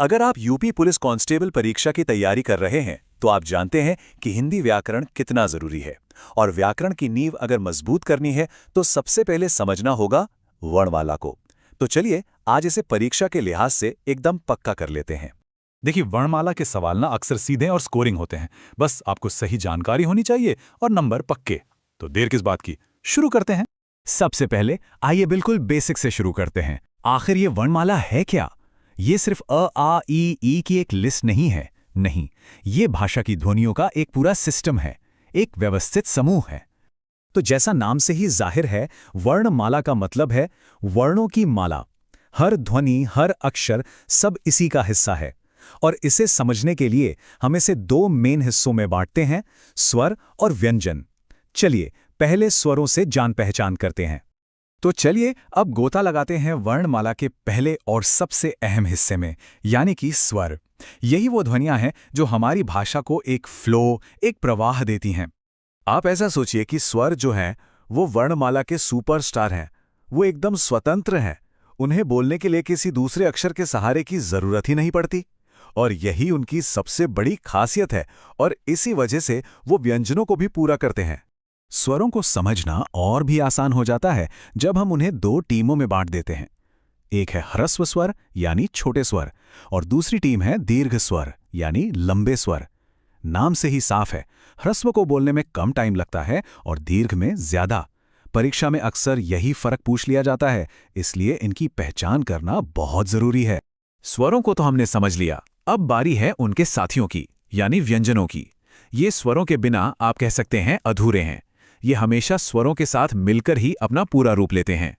अगर आप UP police constable परीक्षा की तैयारी कर रहे हैं तो आप जानते हैं कि हिंदी व्याकरण कितना जरूरी है। और व्याकरण की नींव अगर मजबूत करनी है तो सबसे पहले समझना होगा वर्णमाला को। तो चलिए आज इसे परीक्षा के लिहाज से एकदम पक्का कर लेते हैं। देखिए, वर्णमाला के सवाल ना अक्सर सीधे और स्कोरिंग होते हैं। बस आपको सही जानकारी होनी चाहिए और नंबर पक्के। तो देर किस बात की, शुरू करते हैं। सबसे पहले आइए बिल्कुल बेसिक से शुरू करते हैं। आखिर ये वर्णमाला है क्या? ये सिर्फ अ, आ, ई की एक लिस्ट नहीं है। नहीं, ये भाषा की ध्वनियों का एक पूरा सिस्टम है, एक व्यवस्थित समूह है। तो जैसा नाम से ही जाहिर है, वर्णमाला का मतलब है वर्णों की माला। हर ध्वनि, हर अक्षर, सब इसी का हिस्सा है। और इसे समझने के लिए हम इसे दो मेन हिस्सों में बांटते हैं, स्वर और व्यंजन। चलिए पहले स्वरों से जान पहचान करते हैं। तो चलिए अब गोता लगाते हैं वर्णमाला के पहले और सबसे अहम हिस्से में, यानी कि स्वर। यही वो ध्वनियां हैं जो हमारी भाषा को एक फ्लो, एक प्रवाह देती हैं। आप ऐसा सोचिए कि स्वर जो हैं वो वर्णमाला के सुपरस्टार हैं। वो एकदम स्वतंत्र हैं। उन्हें बोलने के लिए किसी दूसरे अक्षर के सहारे की जरूरत ही नहीं पड़ती। और यही उनकी सबसे बड़ी खासियत है और इसी वजह से वो व्यंजनों को भी पूरा करते हैं। स्वरों को समझना और भी आसान हो जाता है जब हम उन्हें दो टीमों में बांट देते हैं। एक है ह्रस्व स्वर यानी छोटे स्वर, और दूसरी टीम है दीर्घ स्वर यानी लंबे स्वर। नाम से ही साफ है, ह्रस्व को बोलने में कम टाइम लगता है और दीर्घ में ज्यादा। परीक्षा में अक्सर यही फर्क पूछ लिया जाता है, इसलिए इनकी पहचान करना बहुत जरूरी है। स्वरों को तो हमने समझ लिया, अब बारी है उनके साथियों की, यानी व्यंजनों की। ये स्वरों के बिना आप कह सकते हैं अधूरे हैं। ये हमेशा स्वरों के साथ मिलकर ही अपना पूरा रूप लेते हैं।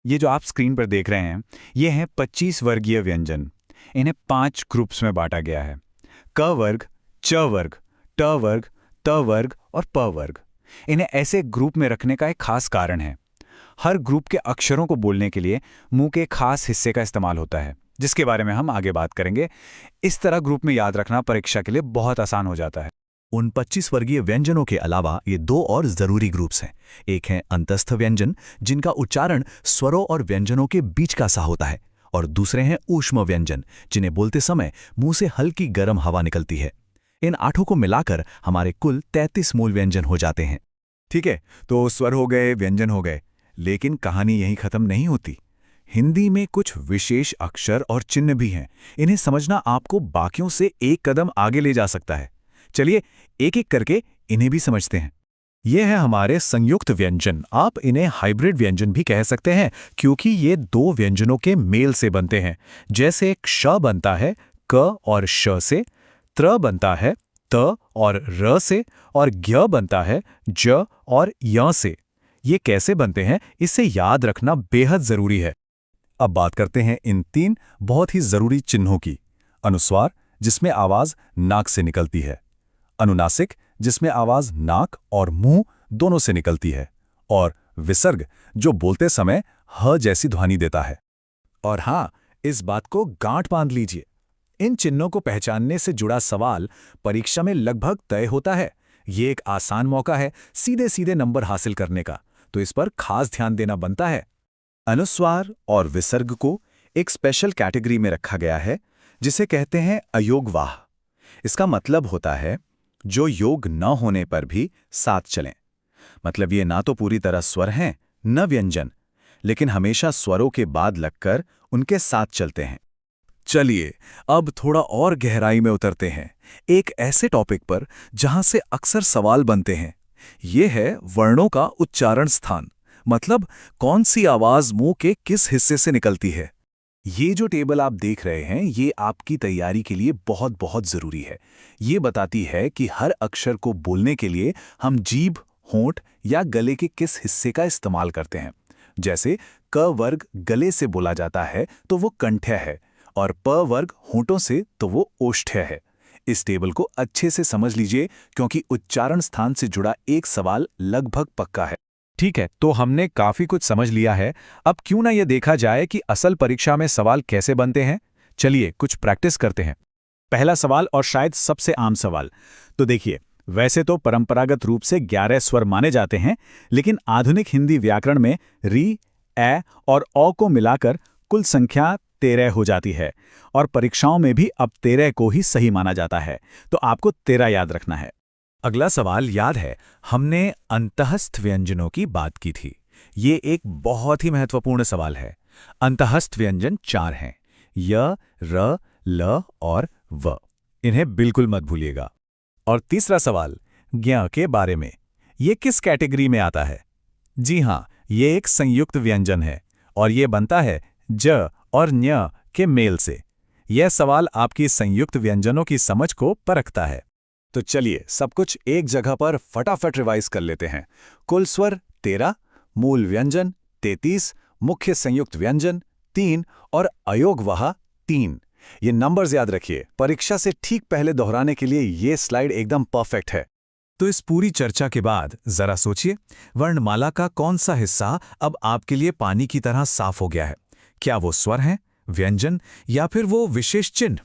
ये जो आप स्क्रीन पर देख रहे हैं, ये हैं 25 वर्गीय व्यंजन। इन्हें 5 ग्रुप्स में बांटा गया है: क वर्ग, च वर्ग, ट वर्ग, त वर्ग और प वर्ग। इन्हें ऐसे ग्रुप में रखने का एक खास कारण है। हर ग्रुप के अक्षरों को बोलने के लिए मुंह के खास हिस्से का इस्तेमाल होता है, जिसके बारे में हम आगे बात करेंगे। इस तरह ग्रुप में याद रखना परीक्षा के लिए बहुत आसान हो जाता है। उन 25 वर्गीय व्यंजनों के अलावा ये दो और जरूरी ग्रुप्स हैं। एक है अंतस्थ व्यंजन, जिनका उच्चारण स्वरों और व्यंजनों के बीच का सा होता है, और दूसरे हैं ऊष्म व्यंजन, जिन्हें बोलते समय मुंह से हल्की गर्म हवा निकलती है। इन 8 को मिलाकर हमारे कुल 33 मूल व्यंजन हो जाते हैं। ठीक है, तो स्वर हो गए, व्यंजन हो गए, लेकिन कहानी यहीं खत्म नहीं होती। हिंदी में कुछ विशेष अक्षर और चिन्ह भी हैं। इन्हें समझना आपको बाकियों से एक कदम आगे ले जा सकता है। चलिए एक एक करके इन्हें भी समझते हैं। ये है हमारे संयुक्त व्यंजन। आप इन्हें हाइब्रिड व्यंजन भी कह सकते हैं, क्योंकि ये दो व्यंजनों के मेल से बनते हैं। जैसे श बनता है क और श से, त्र बनता है त और र से, और ज्ञ बनता है ज और य से। ये कैसे बनते हैं, इसे याद रखना बेहद जरूरी है। अब बात करते हैं इन 3 बहुत ही जरूरी चिन्हों की। अनुस्वार, जिसमें आवाज नाक से निकलती है। अनुनासिक, जिसमें आवाज नाक और मुंह दोनों से निकलती है। और विसर्ग, जो बोलते समय ह जैसी ध्वनि देता है। और हाँ, इस बात को गांठ बांध लीजिए, इन चिन्हों को पहचानने से जुड़ा सवाल परीक्षा में लगभग तय होता है। ये एक आसान मौका है सीधे सीधे नंबर हासिल करने का, तो इस पर खास ध्यान देना बनता है। अनुस्वार और विसर्ग को एक स्पेशल कैटेगरी में रखा गया है, जिसे कहते हैं अयोगवाह। इसका मतलब होता है जो योग न होने पर भी साथ चलें। मतलब ये ना तो पूरी तरह स्वर हैं, न व्यंजन, लेकिन हमेशा स्वरों के बाद लगकर उनके साथ चलते हैं। चलिए अब थोड़ा और गहराई में उतरते हैं, एक ऐसे टॉपिक पर जहां से अक्सर सवाल बनते हैं। ये है वर्णों का उच्चारण स्थान, मतलब कौन सी आवाज मुंह के किस हिस्से से निकलती है। ये जो टेबल आप देख रहे हैं, ये आपकी तैयारी के लिए बहुत बहुत जरूरी है। ये बताती है कि हर अक्षर को बोलने के लिए हम जीभ, होंठ या गले के किस हिस्से का इस्तेमाल करते हैं। जैसे क वर्ग गले से बोला जाता है तो वो कंठ्य है, और प वर्ग होंठों से तो वो ओष्ठ्य है। इस टेबल को अच्छे से समझ लीजिए, क्योंकि उच्चारण स्थान से जुड़ा एक सवाल लगभग पक्का है। ठीक है, तो हमने काफी कुछ समझ लिया है। अब क्यों ना ये देखा जाए कि असल परीक्षा में सवाल कैसे बनते हैं। चलिए कुछ प्रैक्टिस करते हैं। पहला सवाल, और शायद सबसे आम सवाल। तो देखिए, वैसे तो परंपरागत रूप से 11 स्वर माने जाते हैं, लेकिन आधुनिक हिंदी व्याकरण में री, ए और औ को मिलाकर कुल संख्या 13 हो जाती है और परीक्षाओं में भी अब 13 को ही सही माना जाता है, तो आपको 13 याद रखना है। अगला सवाल याद है, हमने अंतःस्थ व्यंजनों की बात की थी। ये एक बहुत ही महत्वपूर्ण सवाल है। अंतःस्थ व्यंजन 4 हैं, य, र, ल और व। इन्हें बिल्कुल मत भूलिएगा। और तीसरा सवाल ज्ञ के बारे में, ये किस कैटेगरी में आता है? जी हाँ, ये एक संयुक्त व्यंजन है और ये बनता है ज और ञ के मेल से। यह सवाल आपकी संयुक्त व्यंजनों की समझ को परखता है। तो चलिए सब कुछ एक जगह पर फटाफट रिवाइज कर लेते हैं। कुल स्वर 13, मूल व्यंजन 33, मुख्य संयुक्त व्यंजन 3 और अयोगवह 3। ये नंबर्स याद रखिए, परीक्षा से ठीक पहले दोहराने के लिए ये स्लाइड एकदम परफेक्ट है। तो इस पूरी चर्चा के बाद जरा सोचिए, वर्णमाला का कौन सा हिस्सा अब आपके लिए पानी की तरह साफ हो गया है? क्या वो स्वर हैं, व्यंजन या फिर वो विशेष चिन्ह?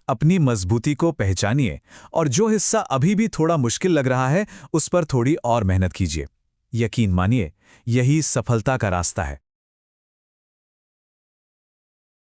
अपनी मजबूती को पहचानिए और जो हिस्सा अभी भी थोड़ा मुश्किल लग रहा है, उस पर थोड़ी और मेहनत कीजिए। यकीन मानिए, यही सफलता का रास्ता है।